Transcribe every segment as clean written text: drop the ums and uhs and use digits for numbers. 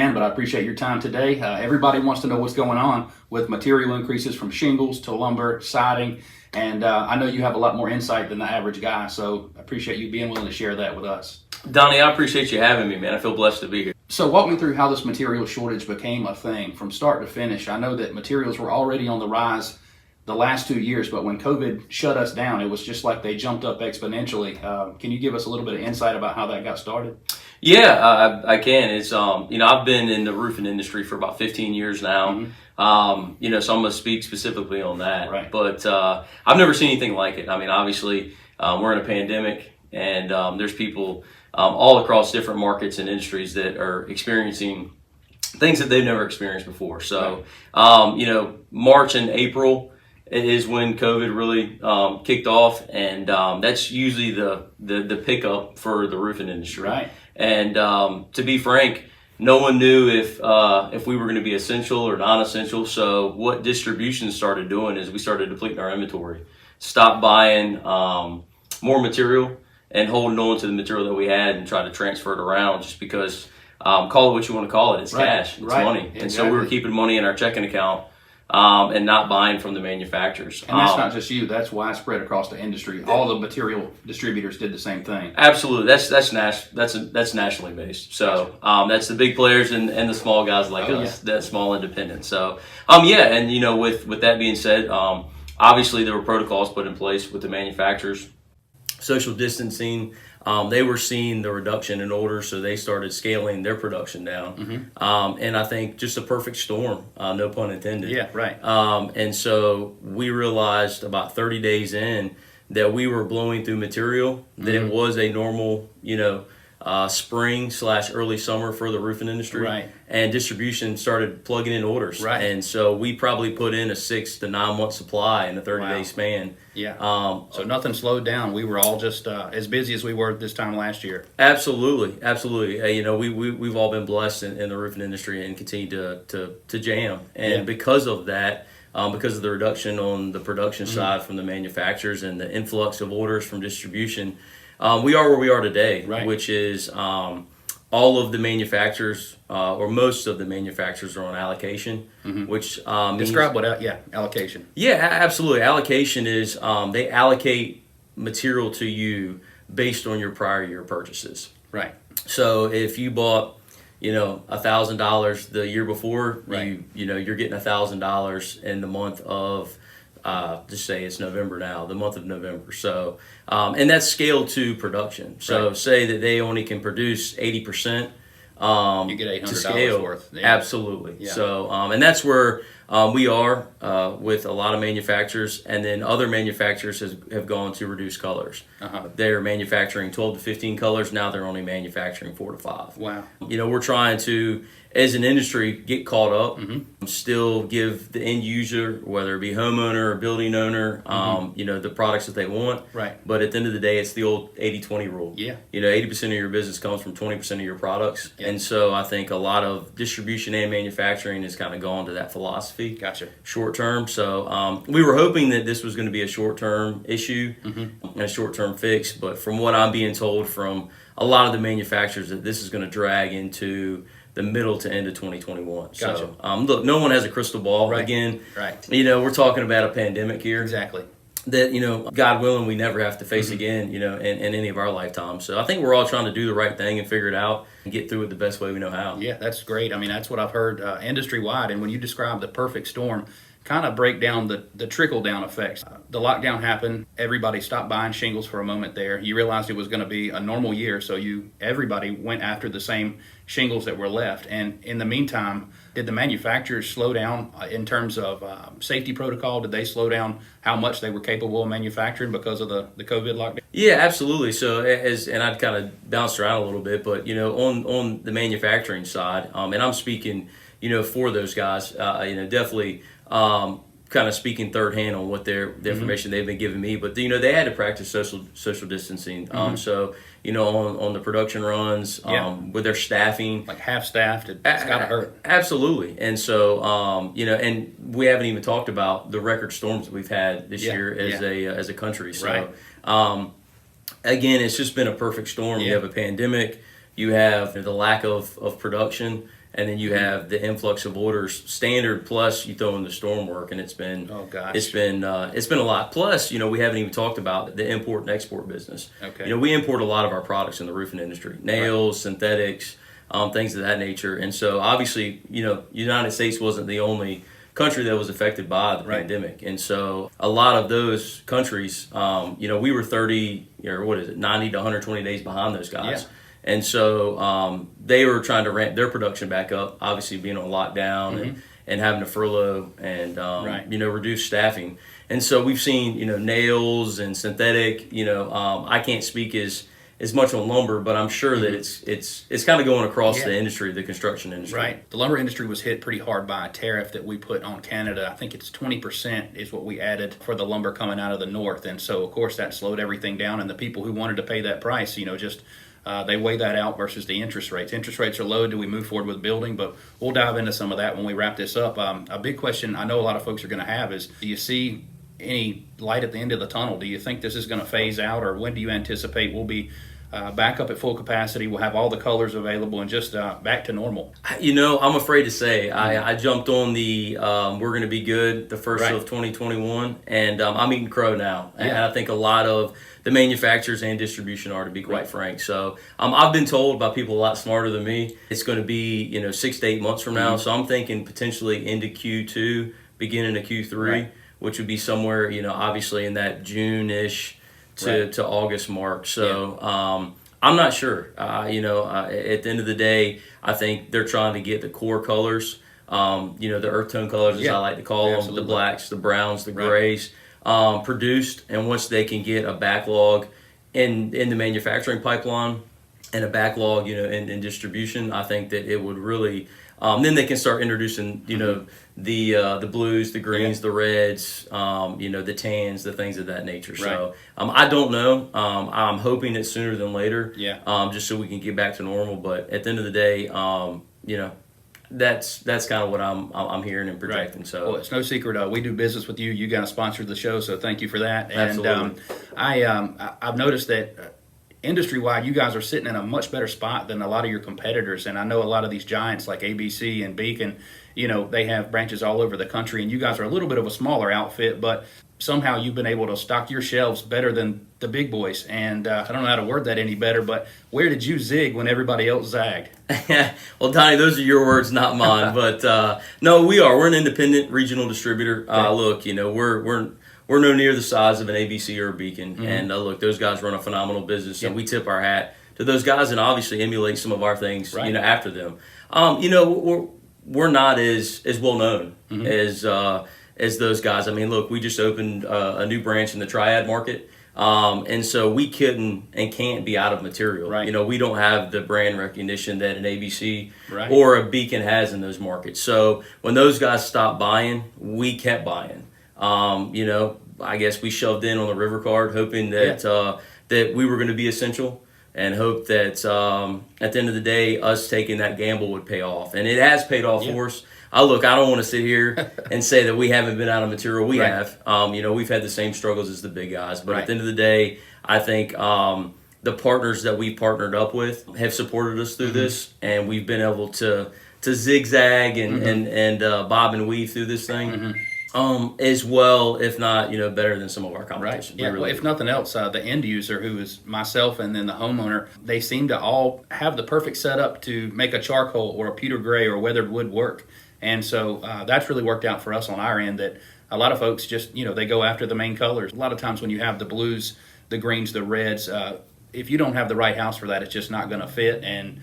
man, but I appreciate your time today. Everybody wants to know what's going on with material increases from shingles to lumber, siding, and I know you have a lot more insight than the average guy, so I appreciate you being willing to share that with us. Donnie, I appreciate you having me, man. I feel blessed to be here. So walk me through how this material shortage became a thing from start to finish. I know that materials were already on the rise the last 2 years, but when COVID shut us down, it was just like they jumped up exponentially. Can you give us a little bit of insight about how that got started? Yeah, I can. It's I've been in the roofing industry for about 15 years now. Mm-hmm. So I'm going to speak specifically on that. Right. But I've never seen anything like it. I mean, obviously, we're in a pandemic, and there's people all across different markets and industries that are experiencing things that they've never experienced before. So, March and April is when COVID really kicked off, and that's usually the pickup for the roofing industry. Right. And to be frank, no one knew if we were going to be essential or non-essential. So what distribution started doing is we started depleting our inventory, stopped buying more material and holding on to the material that we had and try to transfer it around, just because call it what you want to call it. It's cash, it's money. Exactly. And so we were keeping money in our checking account and not buying from the manufacturers. And that's not just you; that's widespread across the industry. All the material distributors did the same thing. Absolutely, that's nationally based. So that's the big players and the small guys like us, that small independent. So and with that being said, obviously there were protocols put in place with the manufacturers, social distancing. They were seeing the reduction in orders, so they started scaling their production down. Mm-hmm. And I think just a perfect storm, no pun intended. Yeah, right. And so we realized about 30 days in that we were blowing through material, that it was a normal, spring/early summer for the roofing industry. Right. And distribution started plugging in orders. Right. And so we probably put in a 6 to 9 month supply in a 30-day span. Yeah. So nothing slowed down. We were all just as busy as we were this time last year. Absolutely. We've all been blessed in the roofing industry and continue to jam. And because of that, because of the reduction on the production side from the manufacturers and the influx of orders from distribution, we are where we are today, which is all of the manufacturers, or most of the manufacturers, are on allocation, which describe what allocation. Yeah, absolutely. Allocation is they allocate material to you based on your prior year purchases. Right. So if you bought $1,000 the year before, you're getting $1,000 in the month of just say it's November now, the month of November. So, and that's scaled to production. So say that they only can produce 80%. You get $800 worth. Yeah. Absolutely. Yeah. So, and that's where we are with a lot of manufacturers, and then other manufacturers have gone to reduce colors. They're manufacturing 12 to 15 colors. Now they're only manufacturing 4 to 5. Wow. We're trying to, as an industry, get caught up, still give the end user, whether it be homeowner or building owner, the products that they want. Right. But at the end of the day, it's the old 80-20 rule. Yeah. 80% of your business comes from 20% of your products. Yeah. And so I think a lot of distribution and manufacturing has kind of gone to that philosophy. Gotcha. Short term. So we were hoping that this was going to be a short term issue and a short term fix. But from what I'm being told from a lot of the manufacturers, that this is going to drag into the middle to end of 2021. Gotcha. So, look, no one has a crystal ball. Right. Again, right. We're talking about a pandemic here. Exactly. That, God willing, we never have to face again, in any of our lifetimes. So I think we're all trying to do the right thing and figure it out and get through it the best way we know how. Yeah, that's great. I mean, that's what I've heard industry-wide. And when you describe the perfect storm, kind of break down the trickle-down effects. The lockdown happened. Everybody stopped buying shingles for a moment there. You realized it was going to be a normal year, so everybody went after the same shingles that were left. And in the meantime, did the manufacturers slow down in terms of safety protocol? Did they slow down how much they were capable of manufacturing because of the COVID lockdown? Yeah, absolutely. So and I'd kind of bounced around a little bit, but on the manufacturing side, and I'm speaking for those guys, definitely. Kind of speaking third hand on what the information they've been giving me, but they had to practice social distancing. So on the production runs, with their staffing, like half staffed, it's gotta hurt. Absolutely. And so and we haven't even talked about the record storms that we've had this year as a country. So again, it's just been a perfect storm. You have a pandemic. you have the lack of production, and then you have the influx of orders standard, plus you throw in the storm work, and it's been it's been a lot. Plus, we haven't even talked about the import and export business. Okay. We import a lot of our products in the roofing industry, nails, synthetics, things of that nature. And so obviously, United States wasn't the only country that was affected by the pandemic. And so a lot of those countries, we were 90 to 120 days behind those guys. Yeah. And so they were trying to ramp their production back up, obviously being on lockdown and having to furlough and, reduce staffing. And so we've seen, nails and synthetic, I can't speak as much on lumber, but I'm sure that it's kind of going across the industry, the construction industry. Right. The lumber industry was hit pretty hard by a tariff that we put on Canada. I think it's 20% is what we added for the lumber coming out of the north. And so, of course, that slowed everything down. And the people who wanted to pay that price, they weigh that out versus the interest rates. Interest rates are low. Do we move forward with building? But we'll dive into some of that when we wrap this up. A big question I know a lot of folks are going to have is, do you see any light at the end of the tunnel? Do you think this is going to phase out, or when do you anticipate we'll be back up at full capacity? We'll have all the colors available and just back to normal. I'm afraid to say. I jumped on the we're going to be good the first of 2021, and I'm eating crow now. And I think a lot of the manufacturers and distribution are, to be quite frank. So I've been told by people a lot smarter than me, it's going to be 6 to 8 months from now. So I'm thinking potentially into Q2, beginning of Q3, which would be somewhere, obviously in that June-ish to August mark. So I'm not sure. At the end of the day, I think they're trying to get the core colors, the earth tone colors, as I like to call them, the blacks, the browns, the grays, produced. And once they can get a backlog in the manufacturing pipeline and a backlog, in distribution, I think that it would really. Then they can start introducing, the blues, the greens, the reds, the tans, the things of that nature. So I don't know. I'm hoping it's sooner than later. Just so we can get back to normal. But at the end of the day, that's kind of what I'm hearing and projecting. So well, it's no secret. We do business with you. You guys sponsored the show, so thank you for that. Absolutely. And I've noticed that. Industry-wide, you guys are sitting in a much better spot than a lot of your competitors. And I know a lot of these giants like ABC and Beacon, they have branches all over the country. And you guys are a little bit of a smaller outfit, but somehow you've been able to stock your shelves better than the big boys. And I don't know how to word that any better, but where did you zig when everybody else zagged? Well, Donnie, those are your words, not mine. But no, we are. We're an independent regional distributor. Look, we're no near the size of an ABC or a Beacon. And look, those guys run a phenomenal business, and we tip our hat to those guys and obviously emulate some of our things, after them. We're not as well known as those guys. I mean, look, we just opened a new branch in the Triad market. And so we couldn't and can't be out of material. We don't have the brand recognition that an ABC or a Beacon has in those markets. So when those guys stopped buying, we kept buying. I guess we shoved in on the river card, hoping that that we were going to be essential, and hope that at the end of the day, us taking that gamble would pay off. And it has paid off for us. I don't want to sit here and say that we haven't been out of material. We have. We've had the same struggles as the big guys. But at the end of the day, I think the partners that we've partnered up with have supported us through this, and we've been able to zigzag and bob and weave through this thing. As well, if not, better than some of our competition. Yeah, well, if nothing else, the end user, who is myself and then the homeowner, they seem to all have the perfect setup to make a charcoal or a pewter gray or weathered wood work. And so that's really worked out for us on our end, that a lot of folks just, they go after the main colors. A lot of times when you have the blues, the greens, the reds, if you don't have the right house for that, it's just not going to fit. And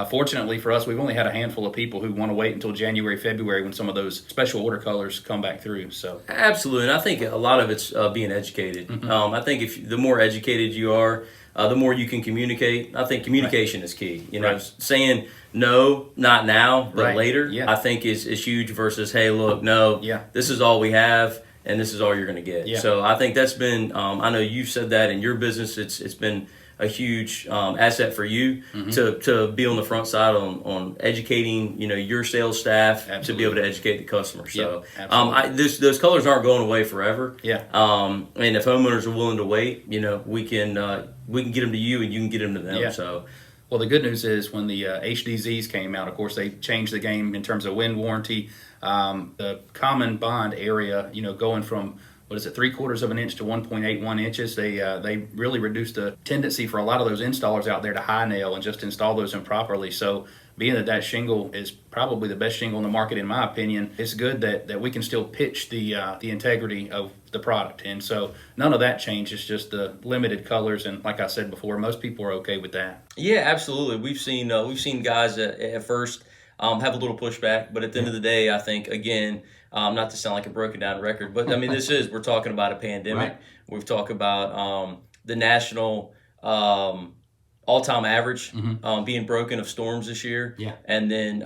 fortunately for us, we've only had a handful of people who want to wait until January, February when some of those special order colors come back through. So absolutely, and I think a lot of it's being educated. I think if the more educated you are, the more you can communicate. I think communication is key. Saying no, not now, but later, I think is huge versus, hey, look, no, this is all we have, and this is all you're going to get. So I think that's been, I know you've said that in your business, it's been a huge asset for you to be on the front side on educating your sales staff to be able to educate the customer. So those colors aren't going away forever. And if homeowners are willing to wait, we can get them to you and you can get them to them. So Well, the good news is when the HDZs came out, of course, they changed the game in terms of wind warranty. The common bond area, going from what is it, 3/4 of an inch to 1.81 inches. They really reduced the tendency for a lot of those installers out there to high nail and just install those improperly. So being that shingle is probably the best shingle in the market, in my opinion, it's good that we can still pitch the integrity of the product. And so none of that changed. It's just the limited colors. And like I said before, most people are okay with that. Yeah, absolutely. We've seen guys at first have a little pushback, but at the end of the day, I think, again, not to sound like a broken down record, but I mean, we're talking about a pandemic. Right. We've talked about the national all-time average being broken of storms this year. Yeah. And then,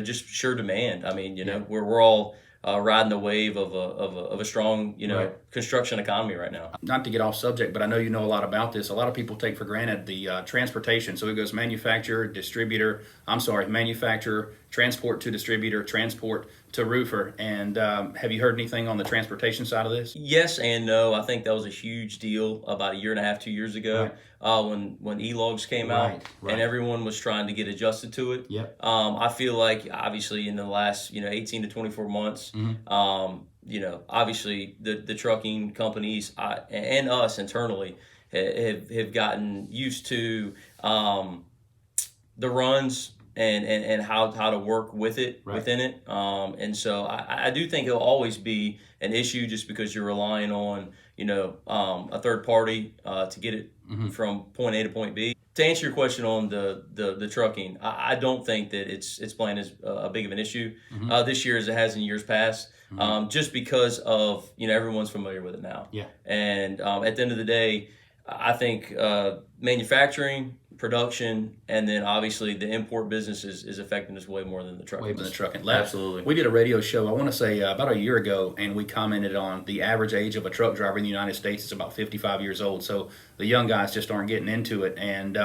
just sheer demand. I mean, we're all riding the wave of a strong, Right. construction economy right now. Not to get off subject, but I know you know a lot about this. A lot of people take for granted the transportation. So it goes manufacturer, transport to distributor, transport to roofer. And have you heard anything on the transportation side of this? Yes and no. I think that was a huge deal about 1.5 years, 2 years ago, when e-logs came out, Right. and everyone was trying to get adjusted to it. Yep. I feel like obviously in the last 18 to 24 months, obviously the trucking companies and us internally have gotten used to the runs and how to work with it within it. And so I do think it'll always be an issue just because you're relying on a third party to get it from point A to point B. To answer your question on the trucking, I don't think that it's playing as a big of an issue this year as it has in years past, just because of everyone's familiar with it now. Yeah. And at the end of the day, I think manufacturing, production, and then obviously the import business is affecting us way more than the trucking. Way than the trucking. Absolutely. We did a radio show, I want to say about a year ago, and we commented on the average age of a truck driver in the United States is about 55 years old. So the young guys just aren't getting into it. And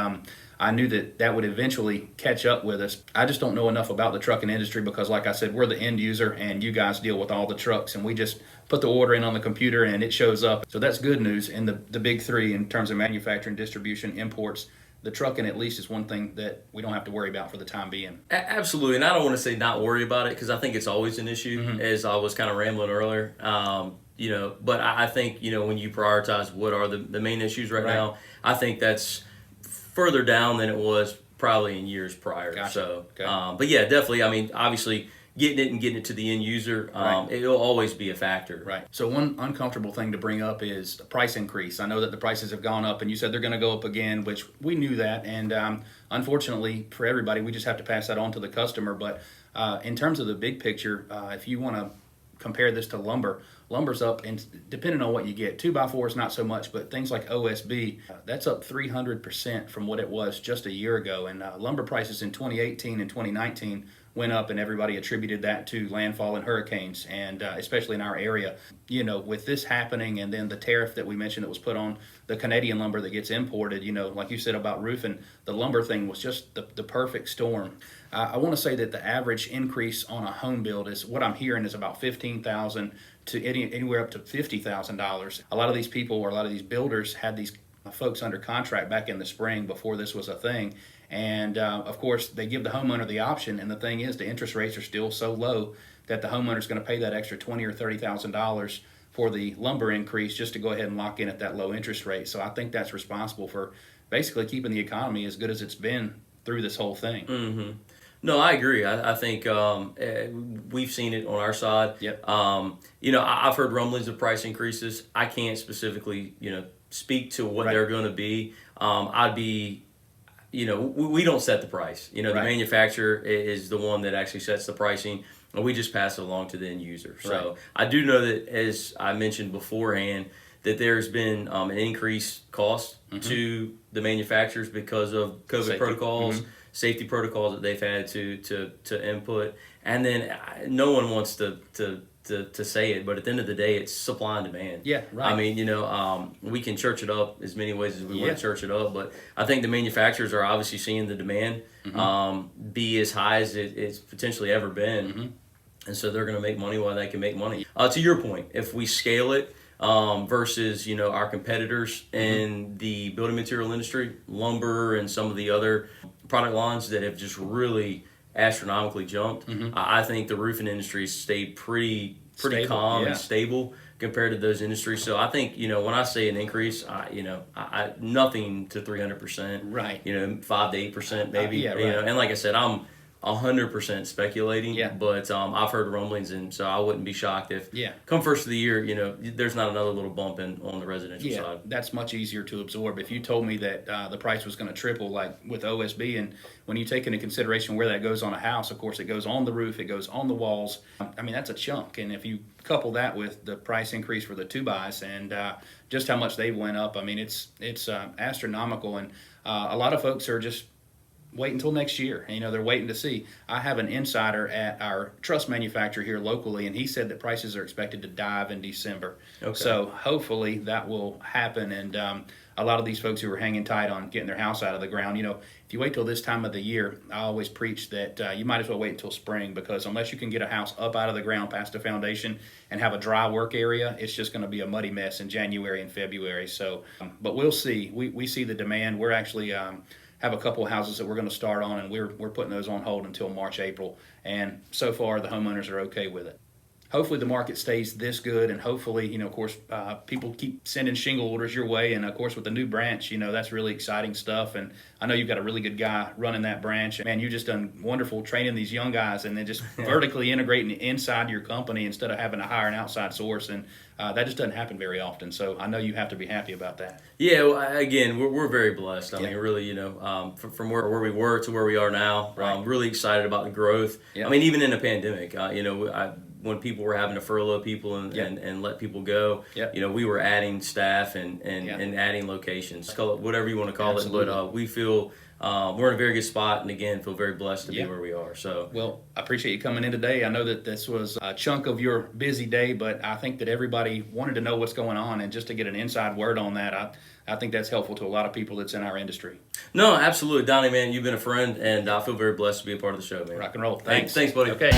I knew that would eventually catch up with us. I just don't know enough about the trucking industry because, like I said, we're the end user and you guys deal with all the trucks, and we just put the order in on the computer and it shows up. So that's good news. And the big three in terms of manufacturing, distribution, imports, the trucking at least is one thing that we don't have to worry about for the time being. Absolutely. And I don't want to say not worry about it because I think it's always an issue, as I was kind of rambling earlier. But I think, when you prioritize what are the main issues right now, I think that's further down than it was probably in years prior. Gotcha. So, Okay. but yeah, definitely. I mean, obviously, getting it to the end user, it'll always be a factor. Right. So one uncomfortable thing to bring up is the price increase. I know that the prices have gone up, and you said they're going to go up again, which we knew that. And unfortunately for everybody, we just have to pass that on to the customer. But in terms of the big picture, if you want to compare this to lumber's up, and depending on what you get, 2x4 is not so much, but things like OSB, that's up 300% from what it was just a year ago. And lumber prices in 2018 and 2019 went up, and everybody attributed that to landfall and hurricanes, and especially in our area. With this happening, and then the tariff that we mentioned that was put on the Canadian lumber that gets imported, like you said about roofing, the lumber thing was just the perfect storm. I want to say that the average increase on a home build is, what I'm hearing, is about $15,000 to anywhere up to $50,000. A lot of these people, or a lot of these builders, had these folks under contract back in the spring before this was a thing. And of course, they give the homeowner the option. And the thing is, the interest rates are still so low that the homeowner is going to pay that extra $20,000 or $30,000 for the lumber increase just to go ahead and lock in at that low interest rate. So I think that's responsible for basically keeping the economy as good as it's been through this whole thing. Mm-hmm. No, I agree. I think we've seen it on our side. Yep. I've heard rumblings of price increases. I can't specifically, speak to what they're going to be. I'd be, we don't set the price. The manufacturer is the one that actually sets the pricing, and we just pass it along to the end user. So I do know that, as I mentioned beforehand, that there's been an increased cost to the manufacturers because of COVID protocols. Safety protocols that they've had to input, and then no one wants to say it, but at the end of the day, it's supply and demand. Yeah, right. I mean, we can church it up as many ways as we want to church it up, but I think the manufacturers are obviously seeing the demand be as high as it's potentially ever been, and so they're going to make money while they can make money. To your point, if we scale it, versus our competitors in the building material industry, lumber, and some of the other product lines that have just really astronomically jumped. I think the roofing industry stayed pretty Stable, calm yeah. and stable compared to those industries. So I think when I say an increase, I nothing to 300%. Right. 5 to 8% maybe. Yeah, right. And like I said, I'm 100% speculating. Yeah. But I've heard rumblings, and so I wouldn't be shocked if Yeah. come first of the year, there's not another little bump on the residential Yeah, side. that's much easier to absorb. If you told me that the price was going to triple, like with OSB, and when you take into consideration where that goes on a house, of course, it goes on the roof, it goes on the walls. I mean, that's a chunk. And if you couple that with the price increase for the 2-bys and just how much they went up, I mean, it's astronomical. And a lot of folks are just wait until next year. They're waiting to see. I have an insider at our truss manufacturer here locally, and he said that prices are expected to dive in December. Okay. So hopefully that will happen. And a lot of these folks who are hanging tight on getting their house out of the ground, if you wait till this time of the year, I always preach that you might as well wait until spring, because unless you can get a house up out of the ground past the foundation and have a dry work area, it's just going to be a muddy mess in January and February. So, but we'll see. We see the demand. We're actually have a couple of houses that we're going to start on, and we're putting those on hold until March, April. And so far, the homeowners are okay with it. Hopefully the market stays this good, and hopefully, of course, people keep sending shingle orders your way. And of course, with the new branch, that's really exciting stuff. And I know you've got a really good guy running that branch. Man, you just done wonderful training these young guys, and then just vertically integrating inside your company instead of having to hire an outside source. And that just doesn't happen very often. So I know you have to be happy about that. Yeah, well, again, we're very blessed. I Yeah. mean, really, from where we were to where we are now, Right. I'm really excited about the growth. Yeah. I mean, even in the pandemic, when people were having to furlough people and, Yeah. and let people go, Yeah. we were adding staff and adding locations. Call it whatever you want to call Absolutely. it, but we feel we're in a very good spot, and again, feel very blessed to Yeah. be where we are. So, Well, I appreciate you coming in today. I know that this was a chunk of your busy day, but I think that everybody wanted to know what's going on, and just to get an inside word on that, I think that's helpful to a lot of people that's in our industry. no, absolutely, Donnie, man, you've been a friend, and I feel very blessed to be a part of the show, man. Rock and roll. Thanks. Thanks, buddy. Okay.